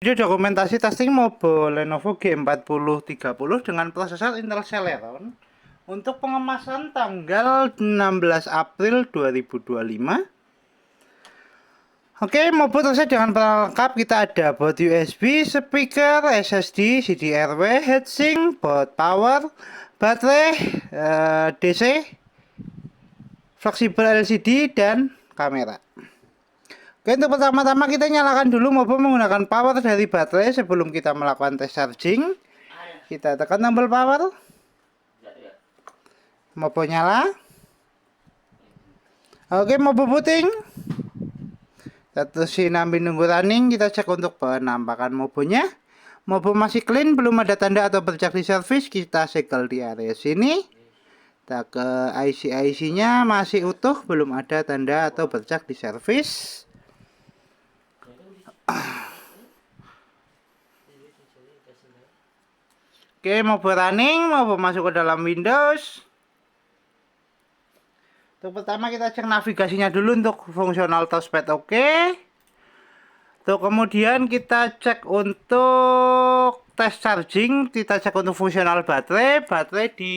Video dokumentasi testing mobile Lenovo G4030 dengan prosesor Intel Celeron untuk pengemasan tanggal 16 April 2025. Oke, mobile tersedia dengan peralatan lengkap. Kita ada baut USB, speaker, SSD, CDRW, heatsink, baut power, baterai, DC, fleksibel LCD, dan kamera. Oke, untuk pertama-tama kita nyalakan dulu mobile menggunakan power dari baterai sebelum kita melakukan tes charging. Kita tekan tombol power. Mobile nyala. Oke, mobile booting. Kita terusin sambil nunggu running. Kita cek untuk penampakan mobilenya. Mobil masih clean, belum ada tanda atau bercak di servis. Kita segel di area sini. Kita ke IC-nya masih utuh, belum ada tanda atau bercak di servis. Oke, mobile running, mobile masuk ke dalam Windows. Untuk pertama kita cek navigasinya dulu untuk fungsional touchpad oke. Untuk kemudian kita cek untuk tes charging, kita cek untuk fungsional baterai di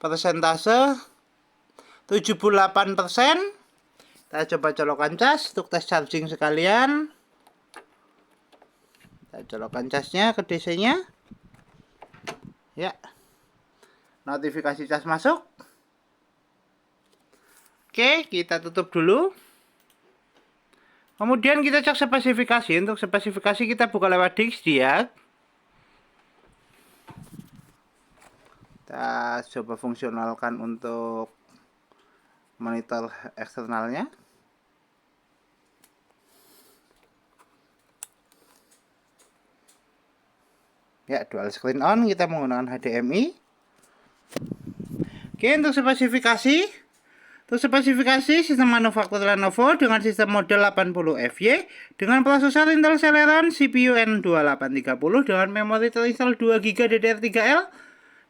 persentase 78%. Kita coba colokkan cas untuk tes charging sekalian. Kita colokkan casnya ke DC-nya. Ya. Notifikasi cas masuk. Oke, kita tutup dulu. Kemudian kita cek spesifikasi. Untuk spesifikasi kita buka lewat Dixdiag. Kita coba fungsionalkan untuk monitor eksternalnya. Ya, dual screen on, kita menggunakan HDMI. Oke, untuk spesifikasi sistem manufaktur Lenovo dengan sistem model 80FY dengan prosesor Intel Celeron, CPU N2830 dengan memori terinstall 2GB DDR3L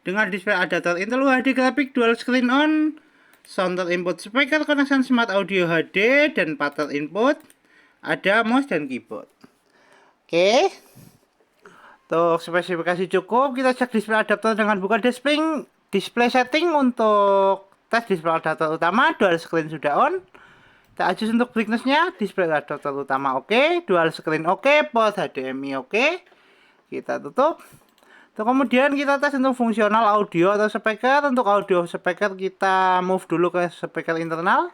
dengan display adaptor Intel UHD grafik dual screen on, sound input speaker, connection smart audio HD dan pattern input, ada mouse dan keyboard. Oke. Untuk spesifikasi cukup, kita cek display adaptor dengan buka display setting. Untuk tes display adaptor utama, dual screen sudah on. Kita adjust untuk brightness-nya, display adaptor utama oke, dual screen oke, port HDMI oke. Kita tutup. Untuk kemudian kita tes untuk fungsional audio atau speaker. Untuk audio speaker kita move dulu ke speaker internal.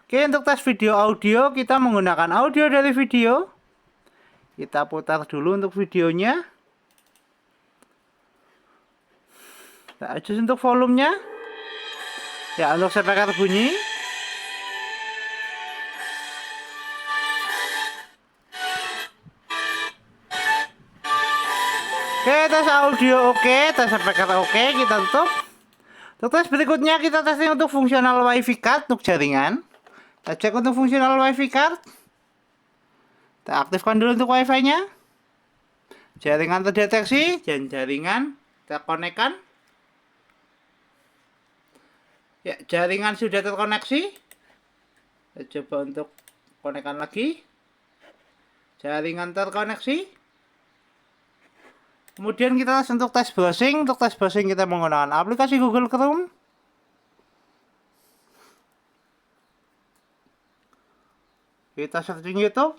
Oke, untuk tes video audio kita menggunakan audio dari video. Kita putar dulu untuk videonya. Kita adjust untuk volumenya. Ya, untuk speaker bunyi. Oke, tes audio oke, tes speaker oke, kita tutup. Untuk tes berikutnya kita testing untuk fungsional WiFi card untuk jaringan. Kita cek untuk fungsional WiFi card. Kita aktifkan dulu untuk WiFi-nya. Jaringan terdeteksi dan jaringan terkonekkan. Ya, jaringan sudah terkoneksi. Kita coba untuk konekkan lagi. Jaringan terkoneksi. Kemudian kita untuk tes browsing. Untuk tes browsing kita menggunakan aplikasi Google Chrome. Kita searching YouTube.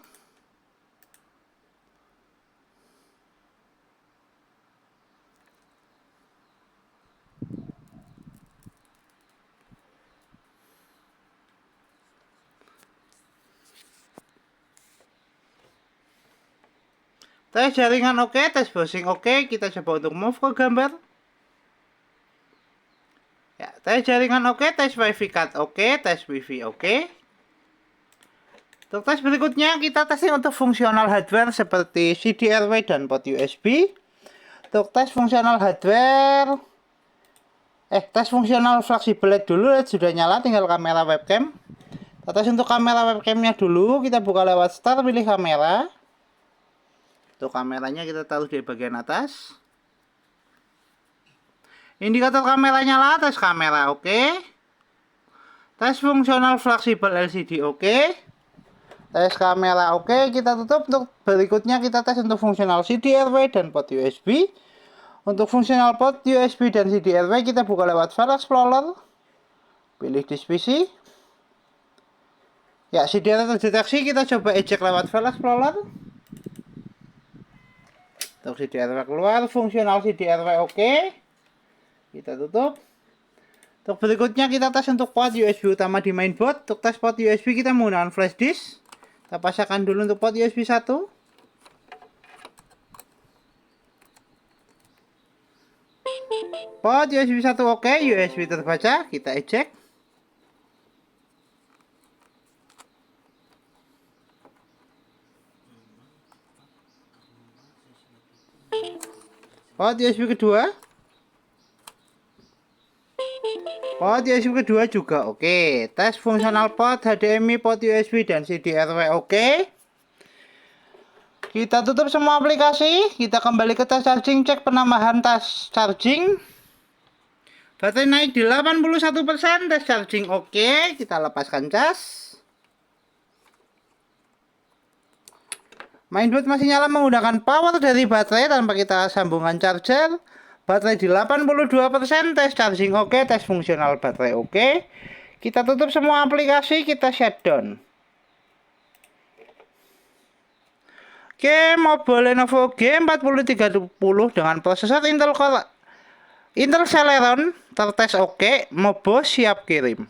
Tes jaringan oke, tes browsing oke, kita coba untuk move ke gambar. Ya, tes jaringan oke, tes WiFi card oke, tes WiFi oke. Untuk tes berikutnya kita testing untuk fungsional hardware seperti CDRW dan port USB. Untuk tes fungsional hardware, tes fungsional fleksibel LED dulu, LED sudah nyala, tinggal kamera webcam. Kita tes untuk kamera webcamnya dulu, kita buka lewat start, pilih kamera. Untuk kameranya kita taruh di bagian atas. Indikator kamera nyala, tes kamera oke. Tes fungsional fleksibel LCD oke. Tes kamera oke, kita tutup. Untuk berikutnya kita tes untuk fungsional CDRW dan port USB. Untuk fungsional port USB dan CDRW kita buka lewat File Explorer. Pilih disk PC. Ya, CDRW terdeteksi, kita coba eject lewat File Explorer. Untuk CDRW keluar, fungsional CDRW oke. Kita tutup. Untuk berikutnya kita tes untuk port USB utama di mainboard. Untuk tes port USB kita menggunakan flash disk. Kita pasangkan dulu untuk port USB 1. Port USB 1 oke, USB terbaca, kita eject. Port USB kedua. Port USB kedua juga oke. Tes fungsional port HDMI, port USB dan CDRW oke. Kita tutup semua aplikasi. Kita kembali ke tes charging, cek penambahan tes charging. Baterai naik di 81%, tes charging oke. Kita lepaskan cas. Mainboard masih nyala menggunakan power dari baterai tanpa kita sambungan charger. Baterai di 82%, tes charging oke, tes fungsional baterai oke. Kita tutup semua aplikasi, kita shutdown. Oke, mobile Lenovo G4030 dengan prosesor Intel Celeron tertes oke, Mobo siap kirim.